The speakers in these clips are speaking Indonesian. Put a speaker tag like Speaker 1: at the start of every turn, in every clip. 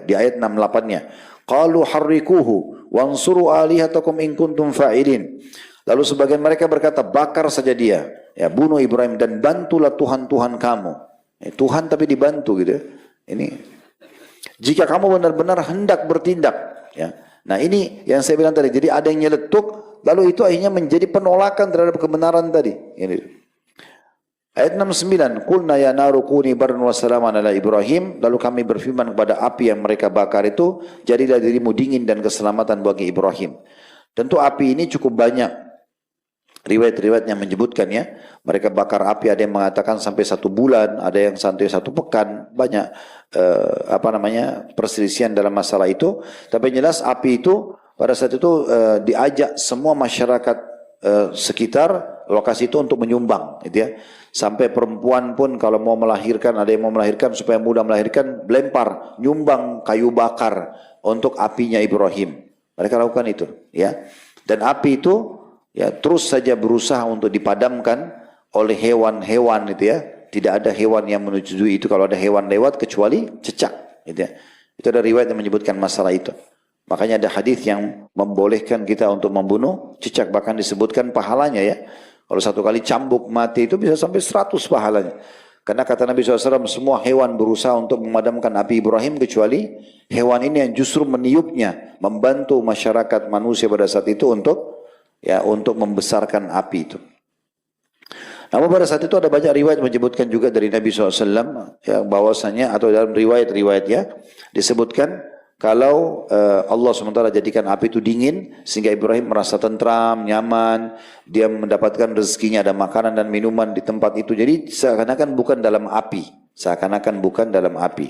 Speaker 1: Di ayat 68-nya. Qalu harrikuhu wansuru alihatakum in kuntum fa'ilin. Lalu sebagian mereka berkata, bakar saja dia. Ya, bunuh Ibrahim dan bantulah Tuhan-Tuhan kamu. Tuhan tapi dibantu gitu ya. Ini jika kamu benar-benar hendak bertindak, ya. Nah, ini yang saya bilang tadi. Jadi ada yang nyeletuk, lalu itu akhirnya menjadi penolakan terhadap kebenaran tadi. Ini. Ayat 69, Qulna ya naru kuni bardan wa salaman ala Ibrahim. Lalu kami berfirman kepada api yang mereka bakar itu, jadilah dirimu dingin dan keselamatan bagi Ibrahim. Tentu api ini cukup banyak riwayat-riwayat yang menyebutkan ya. Mereka bakar api, ada yang mengatakan sampai 1 bulan, ada yang sampai 1 pekan. Banyak perselisihan dalam masalah itu. Tapi jelas api itu pada saat itu diajak semua masyarakat sekitar lokasi itu untuk menyumbang, gitu ya. Sampai perempuan pun kalau mau melahirkan, ada yang mau melahirkan supaya mudah melahirkan, melempar, nyumbang kayu bakar untuk apinya Ibrahim. Mereka lakukan itu, ya. Dan api itu ya terus saja berusaha untuk dipadamkan oleh hewan-hewan, gitu ya. Tidak ada hewan yang menyetujui itu kalau ada hewan lewat kecuali cecak, gitu ya. Itu ada riwayat yang menyebutkan masalah itu. Makanya ada hadis yang membolehkan kita untuk membunuh cicak, bahkan disebutkan pahalanya ya. Kalau 1 kali cambuk mati itu bisa sampai 100 pahalanya. Karena kata Nabi SAW, semua hewan berusaha untuk memadamkan api Ibrahim kecuali hewan ini yang justru meniupnya, membantu masyarakat manusia pada saat itu untuk membesarkan api itu. Namun pada saat itu ada banyak riwayat menyebutkan juga dari Nabi SAW ya, bahwasanya atau dalam riwayat-riwayat ya disebutkan kalau Allah SWT jadikan api itu dingin sehingga Ibrahim merasa tentram, nyaman, dia mendapatkan rezekinya, ada makanan dan minuman di tempat itu. Jadi seakan-akan bukan dalam api,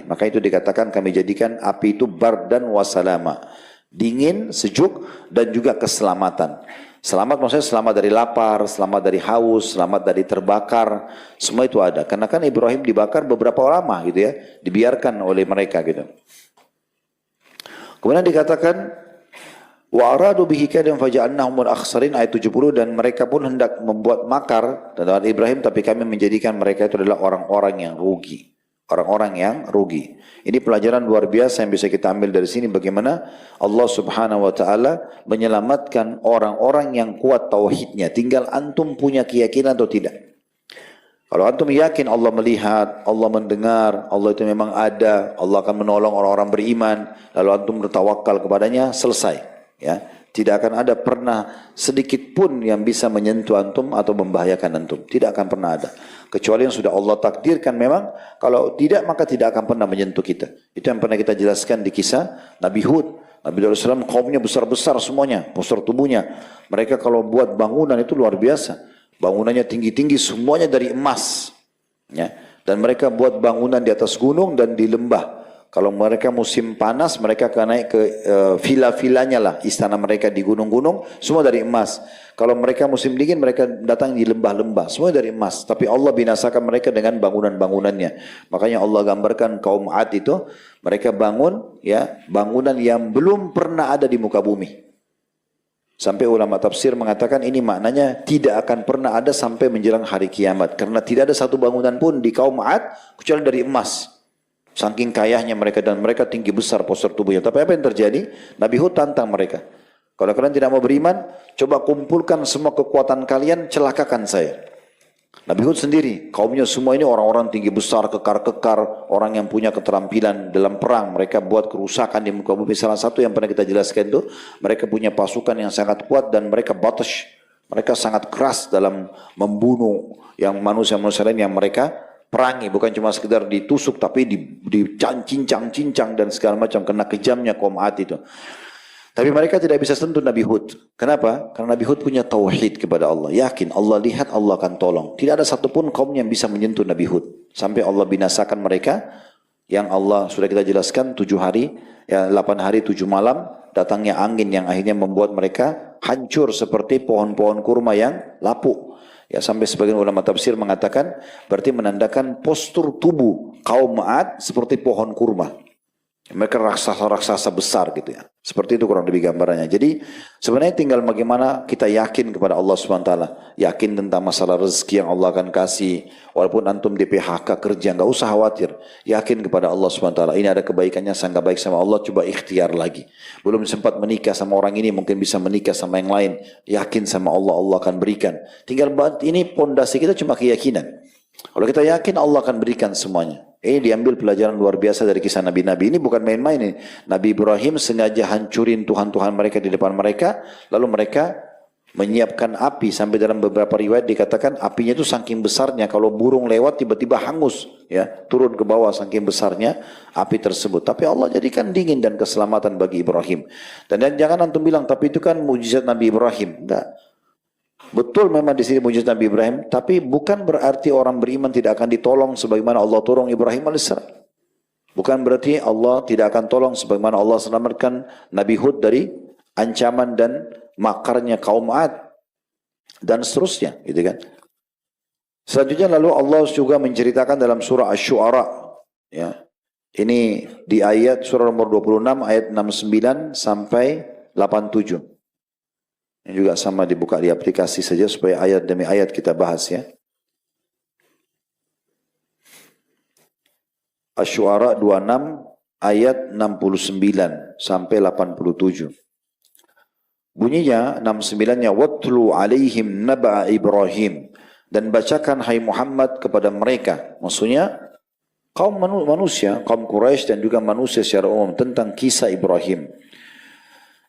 Speaker 1: Maka itu dikatakan kami jadikan api itu bardan wasalama, dingin, sejuk dan juga keselamatan. Selamat maksudnya selamat dari lapar, selamat dari haus, selamat dari terbakar, semua itu ada. Karena kan Ibrahim dibakar beberapa lama gitu ya, dibiarkan oleh mereka gitu. Kemudian dikatakan wa aradu bihi kaidan faja'alnahumul akhsarin, ayat 70, dan mereka pun hendak membuat makar terhadap Ibrahim tapi kami menjadikan mereka itu adalah orang-orang yang rugi. Orang-orang yang rugi. Ini pelajaran luar biasa yang bisa kita ambil dari sini, bagaimana Allah Subhanahu wa taala menyelamatkan orang-orang yang kuat tauhidnya. Tinggal antum punya keyakinan atau tidak. Kalau antum yakin Allah melihat, Allah mendengar, Allah itu memang ada, Allah akan menolong orang-orang beriman, lalu antum bertawakal kepadanya, selesai. Ya, tidak akan ada pernah sedikit pun yang bisa menyentuh antum atau membahayakan antum. Tidak akan pernah ada. Kecuali yang sudah Allah takdirkan memang, kalau tidak maka tidak akan pernah menyentuh kita. Itu yang pernah kita jelaskan di kisah Nabi Hud. Nabi SAW kaumnya besar-besar semuanya, postur tubuhnya. Mereka kalau buat bangunan itu luar biasa. Bangunannya tinggi-tinggi, semuanya dari emas. Ya. Dan mereka buat bangunan di atas gunung dan di lembah. Kalau mereka musim panas, mereka akan naik ke villa-villanya lah. Istana mereka di gunung-gunung, semua dari emas. Kalau mereka musim dingin, mereka datang di lembah-lembah. Semua dari emas. Tapi Allah binasakan mereka dengan bangunan-bangunannya. Makanya Allah gambarkan kaum Ad itu, mereka bangun ya bangunan yang belum pernah ada di muka bumi. Sampai ulama tafsir mengatakan ini maknanya tidak akan pernah ada sampai menjelang hari kiamat. Karena tidak ada satu bangunan pun di kaum Ad kecuali dari emas. Saking kayanya mereka dan mereka tinggi besar postur tubuhnya. Tapi apa yang terjadi? Nabi Hud tantang mereka. Kalau kalian tidak mau beriman, coba kumpulkan semua kekuatan kalian, celakakan saya. Nabi Hud sendiri, kaumnya semua ini orang-orang tinggi besar, kekar-kekar, orang yang punya keterampilan dalam perang. Mereka buat kerusakan di muka bumi. Salah satu yang pernah kita jelaskan itu, mereka punya pasukan yang sangat kuat dan mereka batash. Mereka sangat keras dalam membunuh yang manusia-manusia lain yang mereka perangi. Bukan cuma sekedar ditusuk, tapi dicincang-cincang dan segala macam. Kena kejamnya kaum Ad itu. Tapi mereka tidak bisa sentuh Nabi Hud. Kenapa? Karena Nabi Hud punya tauhid kepada Allah. Yakin Allah lihat, Allah akan tolong. Tidak ada satupun kaum yang bisa menyentuh Nabi Hud. Sampai Allah binasakan mereka. Yang Allah sudah kita jelaskan 7 hari, 8 hari 7 malam. Datangnya angin yang akhirnya membuat mereka hancur seperti pohon-pohon kurma yang lapuk. Ya, sampai sebagian ulama tafsir mengatakan berarti menandakan postur tubuh kaum Ad seperti pohon kurma. Mereka raksasa-raksasa besar gitu ya. Seperti itu kurang lebih gambarannya. Jadi sebenarnya tinggal bagaimana kita yakin kepada Allah SWT. Yakin tentang masalah rezeki yang Allah akan kasih. Walaupun antum di PHK kerja, nggak usah khawatir. Yakin kepada Allah SWT. Ini ada kebaikannya, sangka baik sama Allah, coba ikhtiar lagi. Belum sempat menikah sama orang ini, mungkin bisa menikah sama yang lain. Yakin sama Allah, Allah akan berikan. Tinggal ini pondasi kita cuma keyakinan. Kalau kita yakin Allah akan berikan semuanya. Ini diambil pelajaran luar biasa dari kisah Nabi-Nabi. Ini bukan main-main ini. Nabi Ibrahim sengaja hancurin Tuhan-Tuhan mereka di depan mereka. Lalu mereka menyiapkan api. Sampai dalam beberapa riwayat dikatakan apinya itu saking besarnya. Kalau burung lewat tiba-tiba hangus. Ya, turun ke bawah saking besarnya api tersebut. Tapi Allah jadikan dingin dan keselamatan bagi Ibrahim. Dan jangan antum bilang, tapi itu kan mujizat Nabi Ibrahim. Enggak. Betul memang di sini mujizat Nabi Ibrahim, tapi bukan berarti orang beriman tidak akan ditolong sebagaimana Allah tolong Ibrahim alaihissalam. Bukan berarti Allah tidak akan tolong sebagaimana Allah selamatkan Nabi Hud dari ancaman dan makarnya kaum Ad dan seterusnya, gitu kan. Selanjutnya lalu Allah juga menceritakan dalam surah Asy-Syu'ara, ya. Ini di ayat surah nomor 26 ayat 69 sampai 87. Ini juga sama dibuka di aplikasi saja supaya ayat demi ayat kita bahas ya. Asy-Syu'ara 26 ayat 69 sampai 87. Bunyinya 69-nya watlu alaihim naba Ibrahim, dan bacakan hai Muhammad kepada mereka, maksudnya kaum manusia, kaum Quraisy dan juga manusia secara umum, tentang kisah Ibrahim.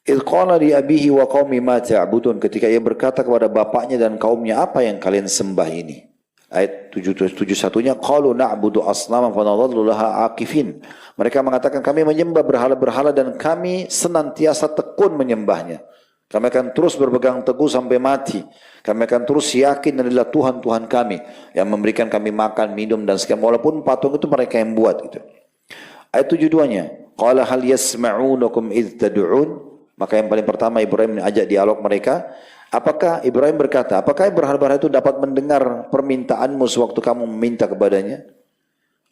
Speaker 1: Idh qala li abihi wa qaumi ma ta'budun, ketika ia berkata kepada bapaknya dan kaumnya, apa yang kalian sembah ini? Ayat 71-nya qalu na'budu asnama fa nadhallu laha aqifin. Mereka mengatakan kami menyembah berhala-berhala dan kami senantiasa tekun menyembahnya. Kami akan terus berpegang teguh sampai mati. Kami akan terus yakin adalah Tuhan-Tuhan kami yang memberikan kami makan, minum dan segala, walaupun patung itu mereka yang buat gitu. Ayat 72-nya qala hal yasma'unakum idh tad'un. Maka yang paling pertama Ibrahim ajak dialog mereka. Apakah Ibrahim berkata, apakah berhala-berhala itu dapat mendengar permintaanmu sewaktu kamu meminta kepadanya?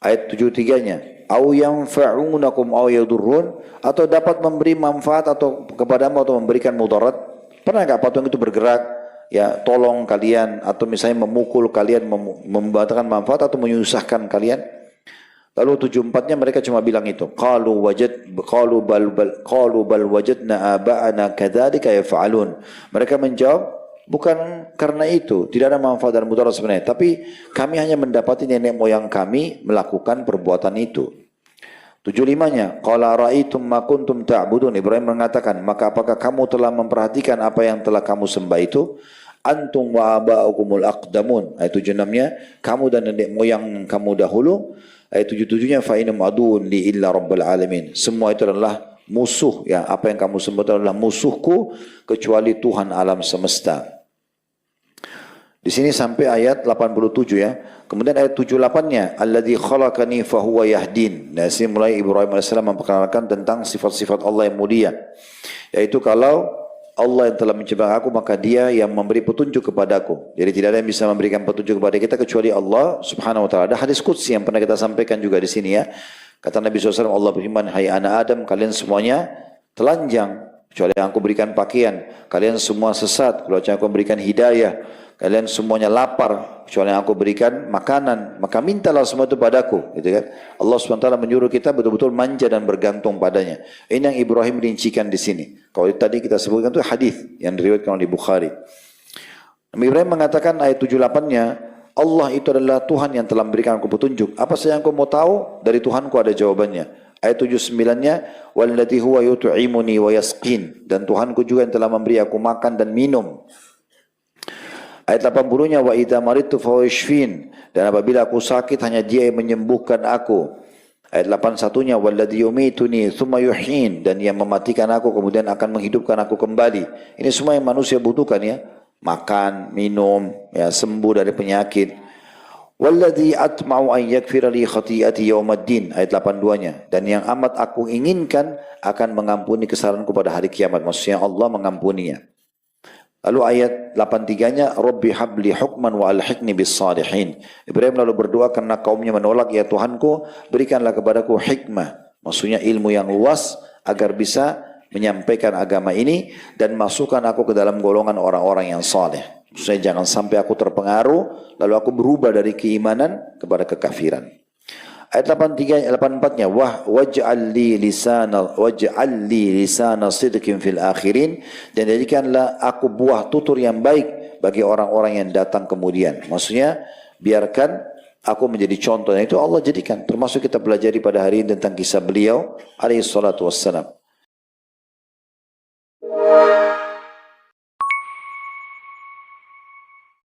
Speaker 1: Ayat 73-nya, au yanfa'unakum au yadurrun, atau dapat memberi manfaat atau kepadamu atau memberikan mudarat. Pernah enggak patung itu bergerak, ya tolong kalian, atau misalnya memukul kalian, membatalkan manfaat atau menyusahkan kalian? Lalu 74-nya mereka cuma bilang itu. Qalu bal wajadna aba'ana kadzalika yaf'alun. Mereka menjawab, bukan karena itu, tidak ada manfaat dan mudarat sebenarnya, tapi kami hanya mendapati nenek moyang kami melakukan perbuatan itu. 75-nya qala ra'aitum ma kuntum ta'budun. Ibrahim mengatakan, maka apakah kamu telah memperhatikan apa yang telah kamu sembah itu? Antum wa aba'ukumul aqdamun. Ayat 76-nya, kamu dan nenek moyang kamu dahulu. Ayat 77-nya fa'inum adun li illa rabbil alamin. Semua itu adalah musuh, ya, apa yang kamu sembah itu adalah musuhku kecuali Tuhan alam semesta. Di sini sampai ayat 87 ya. Kemudian ayat 78-nya alladzi khalaqani fahuwa yahdin. Nah, sini mulai Ibrahim AS memperkenalkan tentang sifat-sifat Allah yang mulia. Yaitu kalau Allah yang telah menciptakan aku, maka dia yang memberi petunjuk kepadaku. Jadi tidak ada yang bisa memberikan petunjuk kepada kita kecuali Allah subhanahu wa ta'ala. Ada hadis qudsi yang pernah kita sampaikan juga di sini ya. Kata Nabi SAW, Allah berfirman, hai anak Adam, kalian semuanya telanjang kecuali yang aku berikan pakaian. Kalian semua sesat kecuali yang aku berikan hidayah. Kalian semuanya lapar kecuali yang aku berikan makanan. Maka mintalah semua itu padaku, gitu kan. Allah SWT menyuruh kita betul-betul manja dan bergantung padanya. Ini yang Ibrahim rincikan di sini. Kalau tadi kita sebutkan itu hadis yang diriwayatkan oleh Bukhari. Nabi Ibrahim mengatakan ayat 78-nya, Allah itu adalah Tuhan yang telah memberikan aku petunjuk. Apa saja yang aku mau tahu dari Tuhanku ada jawabannya. Ayat 79-nya, wallati huwa yut'imuni wa yasqin, dan Tuhanku juga yang telah memberi aku makan dan minum. Ayat 80-nya wa idza maridtu fa yashfin, dan apabila aku sakit hanya Dia yang menyembuhkan aku. Ayat 81-nya walladzi yumituni tsumma yuhyin, dan yang mematikan aku kemudian akan menghidupkan aku kembali. Ini semua yang manusia butuhkan ya. Makan, minum, ya, sembuh dari penyakit. Walladzi atma'u an yaghfira li khati'ati yaumaddin. Ayat 82-nya, dan yang amat aku inginkan akan mengampuni kesalahanku pada hari kiamat. Maksudnya Allah mengampuninya. Lalu ayat 83-nya, Rabbi habli hukman wa alhiqni bis salihin. Ibrahim lalu berdoa karena kaumnya menolak, ya Tuhanku, berikanlah kepadaku hikmah Maksudnya ilmu yang luas agar bisa menyampaikan agama ini dan masukkan aku ke dalam golongan orang-orang yang saleh. Maksudnya jangan sampai aku terpengaruh lalu aku berubah dari keimanan kepada kekafiran. Ayat 84-nya waj'al li lisana sidqin fil akhirin, dan jadikanlah aku buah tutur yang baik bagi orang-orang yang datang kemudian. Maksudnya biarkan aku menjadi contoh. Dan itu Allah jadikan, termasuk kita pelajari pada hari ini tentang kisah beliau alaihi salatu wassalam.